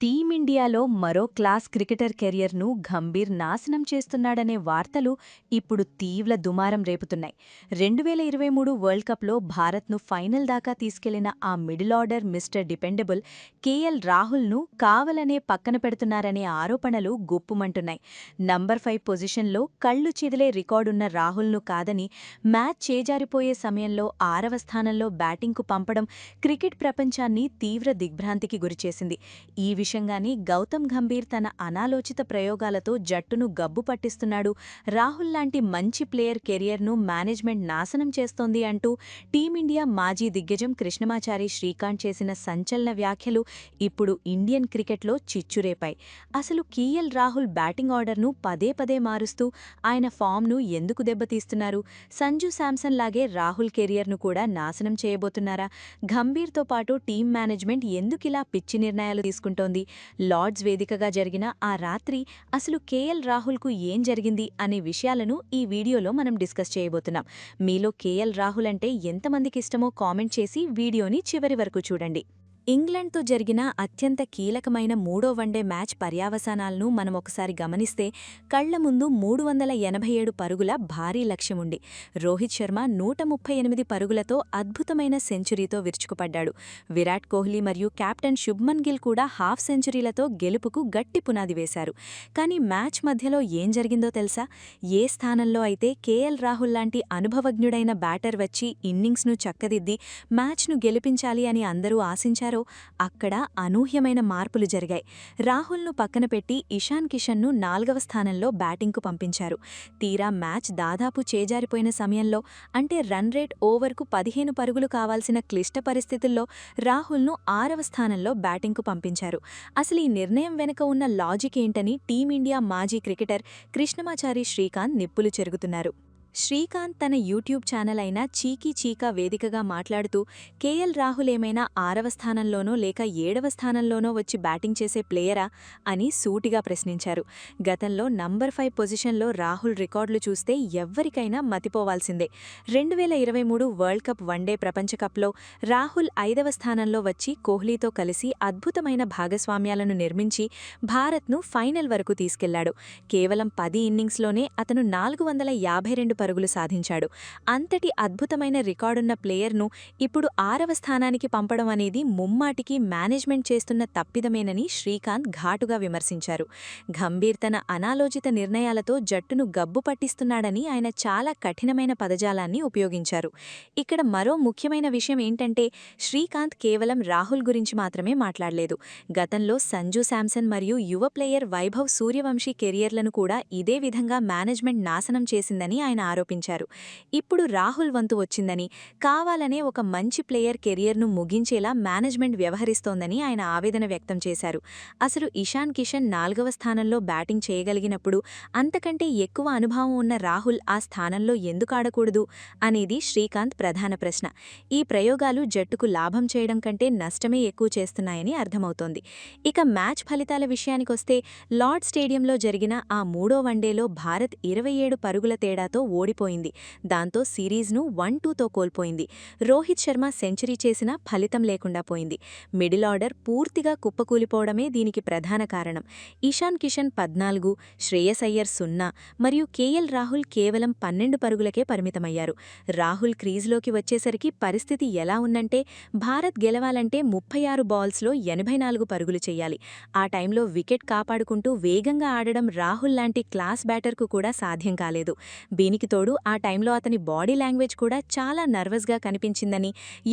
టీమిండియాలో మరో class cricketer కెరియర్ను Gambhir నాశనం చేస్తున్నాడనే వార్తలు ఇప్పుడు తీవ్ర దుమారం రేపుతున్నాయి. 2023 వరల్డ్ కప్లో భారత్ను ఫైనల్ దాకా తీసుకెళ్లిన ఆ middle order mister dependable KL రాహుల్ను కావలనే పక్కన పెడుతున్నారనే ఆరోపణలు గుప్పుమంటున్నాయి. నంబర్ 5 పొజిషన్లో కళ్లు చెదిలే రికార్డున్న రాహుల్ను కాదని మ్యాచ్ చేజారిపోయే సమయంలో 6వ స్థానంలో బ్యాటింగ్కు పంపడం క్రికెట్ ప్రపంచాన్ని తీవ్ర దిగ్భ్రాంతికి గురిచేసింది. ఈ విషయంగానే గౌతమ్ గంభీర్ తన అనాలోచిత ప్రయోగాలతో జట్టును గబ్బు పట్టిస్తున్నాడు, రాహుల్ లాంటి మంచి ప్లేయర్ కెరియర్ను మేనేజ్మెంట్ నాశనం చేస్తోంది అంటూ టీమిండియా మాజీ దిగ్గజం కృష్ణమాచారి శ్రీకాంత్ చేసిన సంచలన వ్యాఖ్యలు ఇప్పుడు ఇండియన్ క్రికెట్లో చిచ్చురేపాయి. అసలు కేఎల్ రాహుల్ బ్యాటింగ్ ఆర్డర్ను పదే పదే మారుస్తూ ఆయన ఫామ్ను ఎందుకు దెబ్బతీస్తున్నారు? సంజు శాంసన్ లాగే రాహుల్ కెరియర్ను కూడా నాశనం చేయబోతున్నారా? గంభీర్తో పాటు టీం మేనేజ్మెంట్ ఎందుకిలా పిచ్చి నిర్ణయాలు తీసుకుంటోంది? లార్డ్స్ వేదికగా జరిగిన ఆ రాత్రి అసలు కేఎల్ రాహుల్కు ఏం జరిగింది అనే విషయాలను ఈ వీడియోలో మనం డిస్కస్ చేయబోతున్నాం. మీలో కేఎల్ రాహుల్ అంటే ఎంతమందికి ఇష్టమో కామెంట్ చేసి వీడియోని చివరి వరకు చూడండి. ఇంగ్లండ్తో జరిగిన అత్యంత కీలకమైన 3వ వన్డే మ్యాచ్ పర్యావసానాలను మనమొకసారి గమనిస్తే కళ్ల ముందు 387 పరుగుల భారీ లక్ష్యముండి రోహిత్ శర్మ 138 పరుగులతో అద్భుతమైన సెంచరీతో విరుచుకుపడ్డాడు. విరాట్ కోహ్లీ మరియు కెప్టెన్ శుభ్మన్ గిల్ కూడా హాఫ్ సెంచరీలతో గెలుపుకు గట్టి పునాది వేశారు. కానీ మ్యాచ్ మధ్యలో ఏం జరిగిందో తెలుసా? ఏ స్థానంలో అయితే కేఎల్ రాహుల్ లాంటి అనుభవజ్ఞుడైన బ్యాటర్ వచ్చి ఇన్నింగ్స్ను చక్కదిద్ది మ్యాచ్ను గెలిపించాలి అని అందరూ ఆశించారు, అక్కడ అనూహ్యమైన మార్పులు జరిగాయి. రాహుల్ను పక్కన పెట్టి ఇషాన్ కిషన్ను 4వ స్థానంలో బ్యాటింగ్కు పంపించారు. తీరా మ్యాచ్ దాదాపు చేజారిపోయిన సమయంలో, అంటే రన్ రేట్ ఓవర్కు 15 పరుగులు కావాల్సిన క్లిష్ట పరిస్థితుల్లో రాహుల్ను 6వ స్థానంలో బ్యాటింగ్కు పంపించారు. అసలు ఈ నిర్ణయం వెనుక ఉన్న లాజిక్ ఏంటని టీమిండియా మాజీ క్రికెటర్ కృష్ణమాచారి శ్రీకాంత్ నిప్పులు చెరుగుతున్నారు. శ్రీకాంత్ తన యూట్యూబ్ ఛానల్ అయిన చీకీ చీకా వేదికగా మాట్లాడుతూ కేఎల్ రాహుల్ ఏమైనా 6వ స్థానంలోనో లేక 7వ స్థానంలోనో వచ్చి బ్యాటింగ్ చేసే ప్లేయరా అని సూటిగా ప్రశ్నించారు. గతంలో నంబర్ 5 పొజిషన్లో రాహుల్ రికార్డులు చూస్తే ఎవ్వరికైనా మతిపోవాల్సిందే. 2023 వరల్డ్ కప్ వన్డే ప్రపంచకప్లో రాహుల్ 5వ స్థానంలో వచ్చి కోహ్లీతో కలిసి అద్భుతమైన భాగస్వామ్యాలను నిర్మించి భారత్ను ఫైనల్ వరకు తీసుకెళ్లాడు. కేవలం 10 ఇన్నింగ్స్లోనే అతను 452 పరుగులు సాధించాడు. అంతటి అద్భుతమైన రికార్డున్న ప్లేయర్ను ఇప్పుడు 6వ స్థానానికి పంపడం అనేది ముమ్మాటికి మేనేజ్మెంట్ చేస్తున్న తప్పిదమేనని శ్రీకాంత్ ఘాటుగా విమర్శించారు. గంభీర్ తన అనాలోచిత నిర్ణయాలతో జట్టును గబ్బు పట్టిస్తున్నాడని ఆయన చాలా కఠినమైన పదజాలాన్ని ఉపయోగించారు. ఇక్కడ మరో ముఖ్యమైన విషయం ఏంటంటే శ్రీకాంత్ కేవలం రాహుల్ గురించి మాత్రమే మాట్లాడలేదు. గతంలో సంజు శాంసన్ మరియు యువ ప్లేయర్ వైభవ్ సూర్యవంశీ కెరియర్లను కూడా ఇదే విధంగా మేనేజ్మెంట్ నాశనం చేసిందని ఆయన ఆరోపించారు. ఇప్పుడు రాహుల్ వంతు వచ్చిందని, కావాలనే ఒక మంచి ప్లేయర్ కెరియర్ను ముగించేలా మేనేజ్మెంట్ వ్యవహరిస్తోందని ఆయన ఆవేదన వ్యక్తం చేశారు. అసలు ఇషాన్ కిషన్ 4వ స్థానంలో బ్యాటింగ్ చేయగలిగినప్పుడు అంతకంటే ఎక్కువ అనుభవం ఉన్న రాహుల్ ఆ స్థానంలో ఎందుకు ఆడకూడదు అనేది శ్రీకాంత్ ప్రధాన ప్రశ్న. ఈ ప్రయోగాలు జట్టుకు లాభం చేయడం కంటే నష్టమే ఎక్కువ చేస్తున్నాయని అర్థమవుతోంది. ఇక మ్యాచ్ ఫలితాల విషయానికొస్తే లార్డ్ స్టేడియంలో జరిగిన ఆ 3వ వన్డేలో భారత్ 27 పరుగుల తేడాతో ఓడిపోయింది. దాంతో సిరీస్ను 1-2తో కోల్పోయింది. రోహిత్ శర్మ సెంచరీ చేసినా ఫలితం లేకుండా పోయింది. మిడిల్ ఆర్డర్ పూర్తిగా కుప్పకూలిపోవడమే దీనికి ప్రధాన కారణం. ఇషాన్ కిషన్ 14, శ్రేయస్ అయ్యర్ 0 మరియు కేఎల్ రాహుల్ కేవలం 12 పరుగులకే పరిమితమయ్యారు. రాహుల్ క్రీజ్లోకి వచ్చేసరికి పరిస్థితి ఎలా ఉందంటే భారత్ గెలవాలంటే 36 బాల్స్లో 84 పరుగులు చెయ్యాలి. ఆ టైంలో వికెట్ కాపాడుకుంటూ వేగంగా ఆడడం రాహుల్ లాంటి క్లాస్ బ్యాటర్కు కూడా సాధ్యం కాలేదు. దీనికి తోడు ఆ టైంలో అతని బాడీ లాంగ్వేజ్ కూడా చాలా నర్వస్గా కనిపించిందని,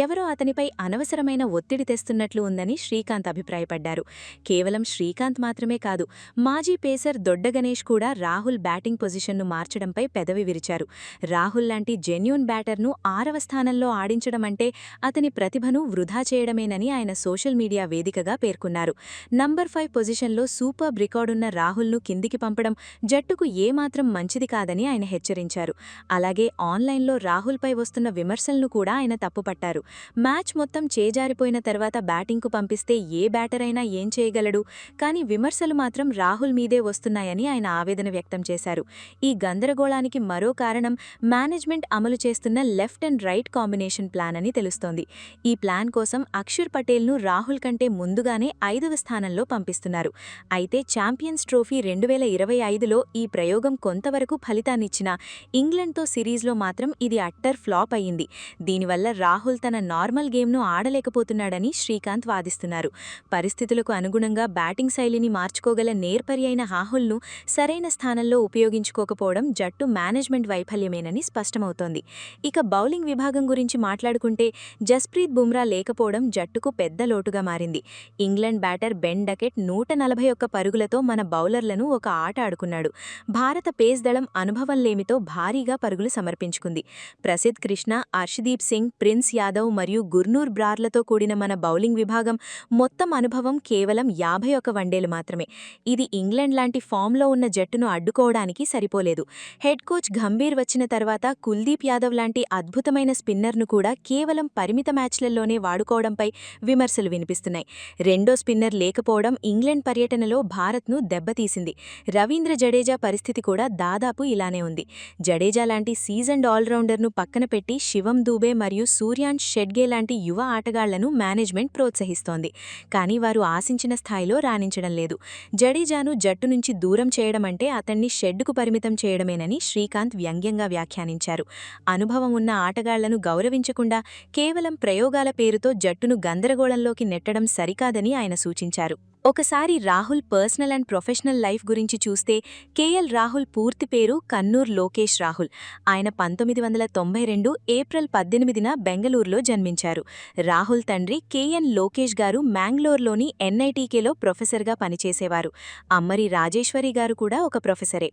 ఎవరో అతనిపై అనవసరమైన ఒత్తిడి తెస్తున్నట్లు ఉందని శ్రీకాంత్ అభిప్రాయపడ్డారు. కేవలం శ్రీకాంత్ మాత్రమే కాదు, మాజీ పేసర్ దొడ్డ గణేష్ కూడా రాహుల్ బ్యాటింగ్ పొజిషన్ను మార్చడంపై పెదవి విరిచారు. రాహుల్ లాంటి జెన్యూన్ బ్యాటర్ను 6వ స్థానంలో ఆడించడం అంటే అతని ప్రతిభను వృధా చేయడమేనని ఆయన సోషల్ మీడియా వేదికగా పేర్కొన్నారు. నంబర్ 5 పొజిషన్లో సూపర్బ్ రికార్డున్న రాహుల్ను కిందికి పంపడం జట్టుకు ఏమాత్రం మంచిది కాదని ఆయన హెచ్చరించారు. చేశారు. అలాగే ఆన్లైన్లో రాహుల్పై వస్తున్న విమర్శలను కూడా ఆయన తప్పుపట్టారు. మ్యాచ్ మొత్తం చేజారిపోయిన తర్వాత బ్యాటింగ్కు పంపిస్తే ఏ బ్యాటర్ అయినా ఏం చేయగలడు, కానీ విమర్శలు మాత్రం రాహుల్ మీదే వస్తున్నాయని ఆయన ఆవేదన వ్యక్తం చేశారు. ఈ గందరగోళానికి మరో కారణం మేనేజ్మెంట్ అమలు చేస్తున్న left and right combination plan అని తెలుస్తోంది. ఈ ప్లాన్ కోసం అక్షర్ పటేల్ను రాహుల్ కంటే ముందుగానే 5వ స్థానంలో పంపిస్తున్నారు. అయితే ఛాంపియన్స్ ట్రోఫీ 2025లో ఈ ప్రయోగం కొంతవరకు ఫలితాన్నిచ్చినా ఇంగ్లండ్తో సిరీస్లో మాత్రం ఇది అట్టర్ ఫ్లాప్ అయింది. దీనివల్ల రాహుల్ తన నార్మల్ గేమ్ను ఆడలేకపోతున్నాడని శ్రీకాంత్ వాదిస్తున్నారు. పరిస్థితులకు అనుగుణంగా బ్యాటింగ్ శైలిని మార్చుకోగల నేర్పరి అయిన రాహుల్ను సరైన స్థానంలో ఉపయోగించుకోకపోవడం జట్టు మేనేజ్మెంట్ వైఫల్యమేనని స్పష్టమవుతోంది. ఇక బౌలింగ్ విభాగం గురించి మాట్లాడుకుంటే జస్ప్రీత్ బుమ్రా లేకపోవడం జట్టుకు పెద్ద లోటుగా మారింది. ఇంగ్లండ్ బ్యాటర్ బెన్ డకెట్ 141 పరుగులతో మన బౌలర్లను ఒక ఆట ఆడుకున్నాడు. భారత పేస్ దళం అనుభవం లేమితో భారీగా పరుగులు సమర్పించుకుంది. ప్రసిద్ధ్ కృష్ణ, అర్షదీప్ సింగ్, ప్రిన్స్ యాదవ్ మరియు గుర్నూర్ బ్రార్లతో కూడిన మన బౌలింగ్ విభాగం మొత్తం అనుభవం కేవలం 51 వన్డేలు మాత్రమే. ఇది ఇంగ్లండ్ లాంటి ఫామ్లో ఉన్న జట్టును అడ్డుకోవడానికి సరిపోలేదు. హెడ్ కోచ్ గంభీర్ వచ్చిన తర్వాత కుల్దీప్ యాదవ్ లాంటి అద్భుతమైన స్పిన్నర్ను కూడా కేవలం పరిమిత మ్యాచ్లలోనే వాడుకోవడంపై విమర్శలు వినిపిస్తున్నాయి. రెండో స్పిన్నర్ లేకపోవడం ఇంగ్లండ్ పర్యటనలో భారత్ను దెబ్బతీసింది. రవీంద్ర జడేజా పరిస్థితి కూడా దాదాపు ఇలానే ఉంది. జడేజా లాంటి సీజన్డ్ ఆల్రౌండర్ను పక్కన పెట్టి శివం దూబే మరియు సూర్యాన్ షెడ్గే లాంటి యువ ఆటగాళ్లను మేనేజ్మెంట్ ప్రోత్సహిస్తోంది. కానీ వారు ఆశించిన స్థాయిలో రాణించడం లేదు. జడేజాను జట్టు నుంచి దూరం చేయడమంటే అతన్ని షెడ్డుకు పరిమితం చేయడమేనని శ్రీకాంత్ వ్యంగ్యంగా వ్యాఖ్యానించారు. అనుభవం ఉన్న ఆటగాళ్లను గౌరవించకుండా కేవలం ప్రయోగాల పేరుతో జట్టును గందరగోళంలోకి నెట్టడం సరికాదని ఆయన సూచించారు. ఒకసారి Rahul personal and professional life గురించి చూస్తే కేఎల్ రాహుల్ పూర్తి పేరు కన్నూర్ లోకేష్ రాహుల్. ఆయన 1992 ఏప్రిల్ 18న బెంగళూరులో జన్మించారు. రాహుల్ తండ్రి కేఎన్ లోకేష్ గారు మ్యాంగ్లోర్లోని ఎన్ఐటీకేలో ప్రొఫెసర్గా పనిచేసేవారు. అమ్మరి రాజేశ్వరి గారు కూడా ఒక ప్రొఫెసరే.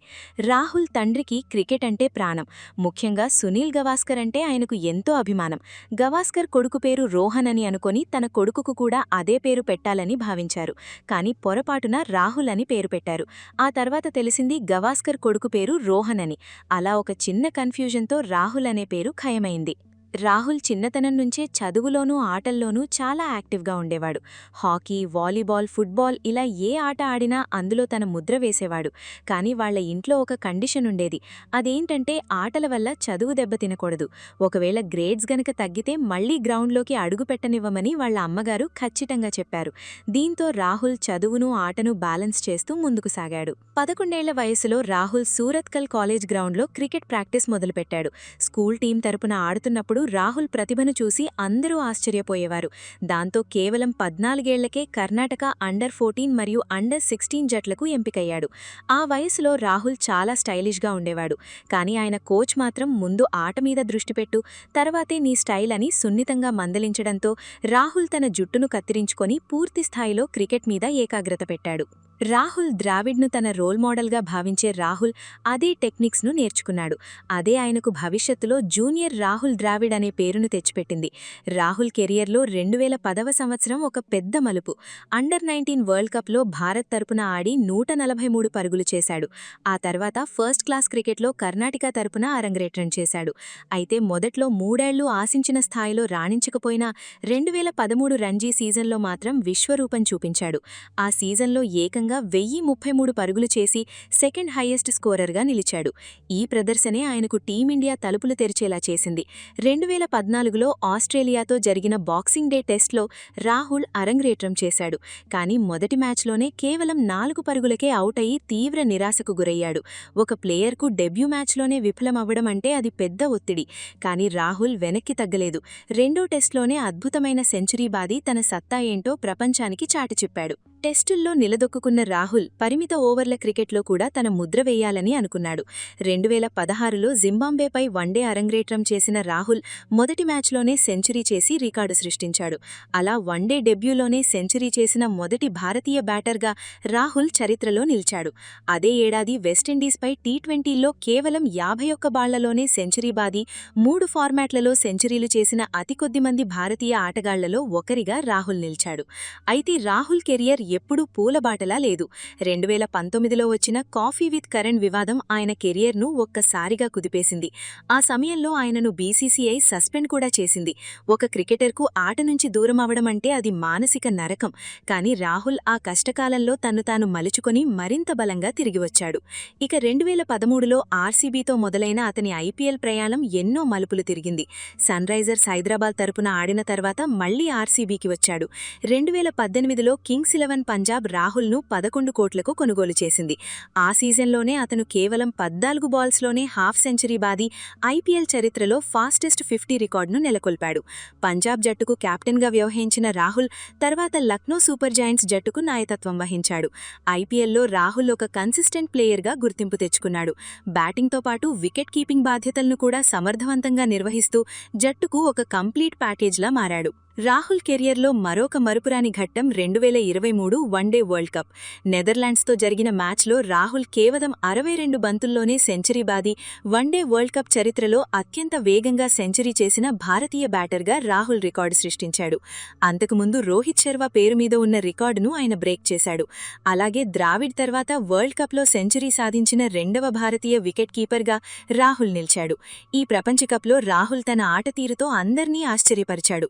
రాహుల్ తండ్రికి క్రికెట్ అంటే ప్రాణం. ముఖ్యంగా సునీల్ గవాస్కర్ అంటే ఆయనకు ఎంతో అభిమానం. గవాస్కర్ కొడుకు పేరు రోహన్ అని అనుకొని తన కొడుకుకు కూడా అదే పేరు పెట్టాలని భావించారు. కానీ పొరపాటున రాహుల్ అని పేరు పెట్టారు. ఆ తర్వాత తెలిసింది గవాస్కర్ కొడుకు పేరు రోహన్ అని. అలా ఒక చిన్న కన్ఫ్యూజన్తో రాహుల్ అనే పేరు ఖయమైంది. రాహుల్ చిన్నతనం నుంచే చదువులోనూ ఆటల్లోనూ చాలా యాక్టివ్గా ఉండేవాడు. హాకీ, వాలీబాల్, ఫుట్బాల్ ఇలా ఏ ఆట ఆడినా అందులో తన ముద్ర వేసేవాడు. కానీ వాళ్ల ఇంట్లో ఒక కండిషన్ ఉండేది. అదేంటంటే ఆటల వల్ల చదువు దెబ్బతినకూడదు. ఒకవేళ గ్రేడ్స్ గనక తగ్గితే మళ్లీ గ్రౌండ్లోకి అడుగు పెట్టనివ్వమని వాళ్ల అమ్మగారు ఖచ్చితంగా చెప్పారు. దీంతో రాహుల్ చదువును ఆటను బ్యాలెన్స్ చేస్తూ ముందుకు సాగాడు. 11 ఏళ్ల వయసులో రాహుల్ సూరత్కల్ కాలేజ్ గ్రౌండ్లో క్రికెట్ ప్రాక్టీస్ మొదలుపెట్టాడు. స్కూల్ టీం తరపున ఆడుతున్నప్పుడు రాహుల్ ప్రతిభను చూసి అందరూ ఆశ్చర్యపోయేవారు. దాంతో కేవలం 14 ఏళ్లకే కర్ణాటక అండర్-14 మరియు అండర్-16 జట్లకు ఎంపికయ్యాడు. ఆ వయసులో రాహుల్ చాలా స్టైలిష్గా ఉండేవాడు. కానీ ఆయన కోచ్ మాత్రం ముందు ఆట మీద దృష్టి పెట్టు, తర్వాతే నీ స్టైల్ అని సున్నితంగా మందలించడంతో రాహుల్ తన జుట్టును కత్తిరించుకొని పూర్తి స్థాయిలో క్రికెట్ మీద ఏకాగ్రత పెట్టాడు. రాహుల్ ద్రావిడ్ను తన రోల్ మోడల్గా భావించే రాహుల్ అదే టెక్నిక్స్ను నేర్చుకున్నాడు. అదే ఆయనకు భవిష్యత్తులో జూనియర్ రాహుల్ ద్రావిడ్ అనే పేరును తెచ్చిపెట్టింది. రాహుల్ కెరియర్లో 2010వ సంవత్సరం ఒక పెద్ద మలుపు. అండర్-19 వరల్డ్ కప్లో భారత్ తరపున ఆడి 143 పరుగులు చేశాడు. ఆ తర్వాత ఫస్ట్ క్లాస్ క్రికెట్లో కర్ణాటక తరపున అరంగేట్రం చేశాడు. అయితే మొదట్లో 3 ఏళ్లు ఆశించిన స్థాయిలో రాణించకపోయినా 2013 రంజీ సీజన్లో మాత్రం విశ్వరూపం చూపించాడు. ఆ సీజన్లో ఏకంగా 1033 పరుగులు చేసి సెకండ్ హైయెస్ట్ స్కోరర్గా నిలిచాడు. ఈ ప్రదర్శనే ఆయనకు టీమిండియా తలుపులు తెరిచేలా చేసింది. 2014లో ఆస్ట్రేలియాతో జరిగిన బాక్సింగ్ డే టెస్ట్లో రాహుల్ అరంగేట్రం చేశాడు. కానీ మొదటి మ్యాచ్లోనే కేవలం 4 పరుగులకే అవుట్ అయ్యి తీవ్ర నిరాశకు గురయ్యాడు. ఒక ప్లేయర్కు డెబ్యూ మ్యాచ్లోనే విఫలమవ్వడం అంటే అది పెద్ద ఒత్తిడి. కానీ రాహుల్ వెనక్కి తగ్గలేదు. రెండో టెస్ట్లోనే అద్భుతమైన సెంచరీ బాది తన సత్తా ఏంటో ప్రపంచానికి చాటి చెప్పాడు. టెస్టుల్లో నిలదొక్కున్న రాహుల్ పరిమిత ఓవర్ల క్రికెట్లో కూడా తన ముద్ర వేయాలని అనుకున్నాడు. 2016లో జింబాబ్వేపై వన్డే అరంగేట్రం చేసిన రాహుల్ మొదటి మ్యాచ్లోనే సెంచరీ చేసి రికార్డు సృష్టించాడు. అలా వన్డే డెబ్యూలోనే సెంచరీ చేసిన మొదటి భారతీయ బ్యాటర్గా రాహుల్ చరిత్రలో నిలిచాడు. అదే ఏడాది వెస్టిండీస్పై టీ20లో కేవలం 51 బాళ్లలోనే సెంచరీ బాది 3 ఫార్మాట్లలో సెంచరీలు చేసిన అతి కొద్ది మంది భారతీయ ఆటగాళ్లలో ఒకరిగా రాహుల్ నిలిచాడు. అయితే రాహుల్ కెరియర్ ఎప్పుడూ పూలబాటలా లేదు. 2019లో వచ్చిన కాఫీ విత్ కరణ్ వివాదం ఆయన కెరియర్ను ఒక్కసారిగా కుదిపేసింది. ఆ సమయంలో ఆయనను బీసీసీఐ సస్పెండ్ కూడా చేసింది. ఒక క్రికెటర్కు ఆట నుంచి దూరమవడమంటే అది మానసిక నరకం. కానీ రాహుల్ ఆ కష్టకాలంలో తన్ను తాను మలుచుకొని మరింత బలంగా తిరిగివచ్చాడు. ఇక 2013లో ఆర్సీబీతో మొదలైన అతని ఐపీఎల్ ప్రయాణం ఎన్నో మలుపులు తిరిగింది. సన్రైజర్స్ హైదరాబాద్ తరపున ఆడిన తర్వాత మళ్లీ ఆర్సీబీకి వచ్చాడు. 2018లో కింగ్స్ 11 పంజాబ్ రాహుల్ను 11 కోట్లకు కొనుగోలు చేసింది. ఆ సీజన్లోనే అతను కేవలం 14 బాల్స్లోనే హాఫ్ సెంచరీ బాది ఐపీఎల్ చరిత్రలో ఫాస్టెస్ట్ 50 రికార్డును నెలకొల్పాడు. పంజాబ్ జట్టుకు కెప్టెన్గా వ్యవహరించిన రాహుల్ తర్వాత లక్నో సూపర్ జైంట్స్ జట్టుకు నాయకత్వం వహించాడు. ఐపీఎల్లో రాహుల్ ఒక కన్సిస్టెంట్ ప్లేయర్గా గుర్తింపు తెచ్చుకున్నాడు. బ్యాటింగ్తో పాటు వికెట్ కీపింగ్ బాధ్యతలను కూడా సమర్థవంతంగా నిర్వహిస్తూ జట్టుకు ఒక కంప్లీట్ ప్యాకేజ్లా మారాడు. రాహుల్ కెరియర్లో మరొక మరుపురాని ఘట్టం 2023 వన్డే వరల్డ్ కప్. నెదర్లాండ్స్తో జరిగిన మ్యాచ్లో రాహుల్ కేవలం 62 బంతుల్లోనే సెంచరీ బాది వన్డే వరల్డ్ కప్ చరిత్రలో అత్యంత వేగంగా సెంచరీ చేసిన భారతీయ బ్యాటర్గా రాహుల్ రికార్డు సృష్టించాడు. అంతకుముందు రోహిత్ శర్మ పేరు మీద ఉన్న రికార్డును ఆయన బ్రేక్ చేశాడు. అలాగే ద్రావిడ్ తర్వాత వరల్డ్ కప్లో సెంచరీ సాధించిన రెండవ భారతీయ వికెట్ కీపర్గా రాహుల్ నిలిచాడు. ఈ ప్రపంచ కప్లో రాహుల్ తన ఆట తీరుతో అందర్నీ ఆశ్చర్యపరిచాడు.